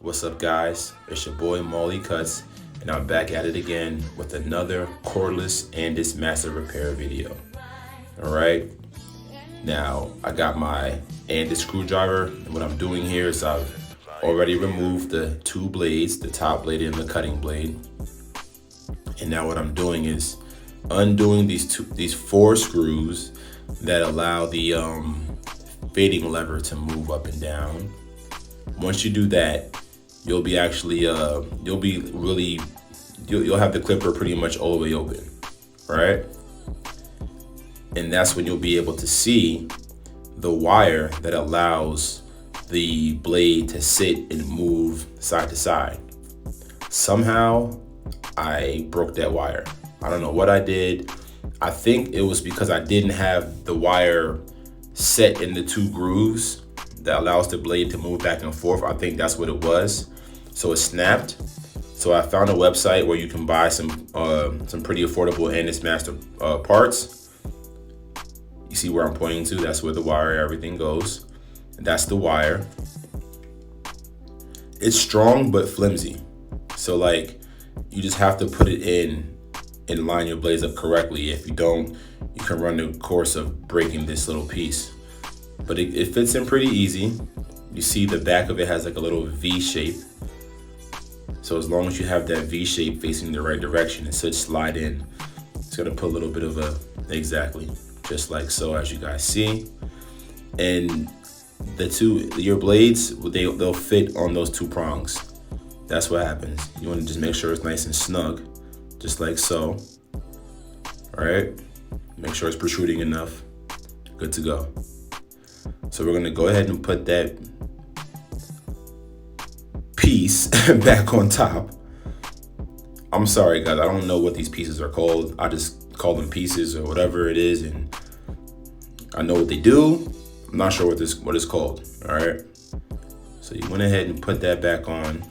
What's up, guys? It's your boy Molly Cuts, and I'm back at it again with another Cordless Andis Master repair video. All right, now I got my Andis screwdriver, and what I'm doing here is I've already removed the two blades, the top blade and the cutting blade. And now what I'm doing is undoing these four screws that allow the fading lever to move up and down. Once you do that, you'll be actually you'll have the clipper pretty much all the way open, right? And that's when you'll be able to see the wire that allows the blade to sit and move side to side. Somehow I broke that wire. I don't know what I did. I think it was because I didn't have the wire set in the two grooves that allows the blade to move back and forth. I think that's what it was. So it snapped. So I found a website where you can buy some pretty affordable Andis Master parts. You see where I'm pointing to? That's where the wire, everything goes. And that's the wire. It's strong but flimsy. So like, you just have to put it in and line your blades up correctly. If you don't, you can run the course of breaking this little piece. But it fits in pretty easy. You see the back of it has like a little V shape. So as long as you have that V shape facing the right direction, it should slide in. It's gonna put a little bit of exactly, just like so, as you guys see. And your blades, they'll fit on those two prongs. That's what happens. You wanna just make sure it's nice and snug, just like so. All right, make sure it's protruding enough. Good to go. So we're gonna go ahead and put that piece back on top. I'm sorry, guys, I don't know what these pieces are called. I just call them pieces or whatever it is, and I know what they do. I'm not sure what it's called. All right. So you went ahead and put that back on.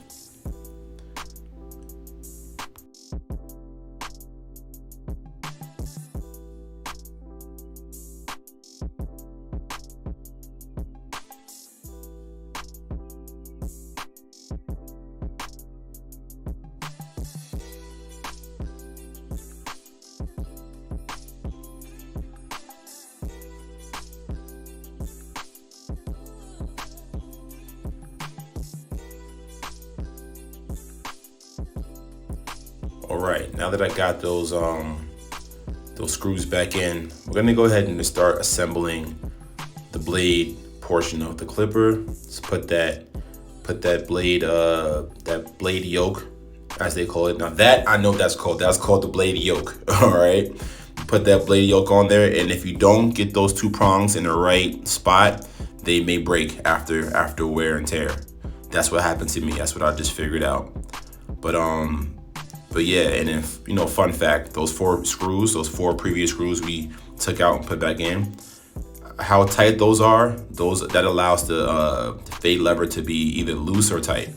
All right, now that I got those screws back in, we're gonna go ahead and start assembling the blade portion of the clipper. Let's put that blade yoke, as they call it. Now that I know that's called the blade yoke. All right, put that blade yoke on there, and if you don't get those two prongs in the right spot, they may break after wear and tear. That's what happened to me. That's what I just figured out. But yeah, and if you know, fun fact, those four previous screws we took out and put back in, how tight those are, that allows the fade lever to be either loose or tight.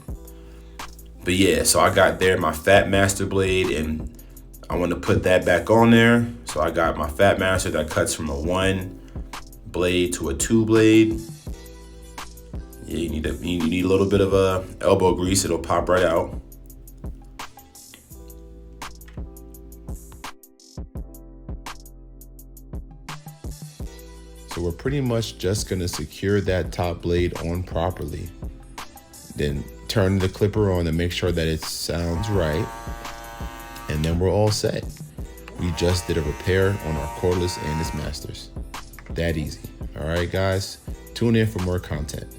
But yeah, so I got there my Fat Master blade, and I want to put that back on there. So I got my Fat Master that cuts from a 1 blade to a 2 blade. Yeah, you need a little bit of elbow grease. It'll pop right out. So we're pretty much just gonna secure that top blade on properly. Then turn the clipper on to make sure that it sounds right. And then we're all set. We just did a repair on our Cordless Andis Masters. That easy. All right, guys, tune in for more content.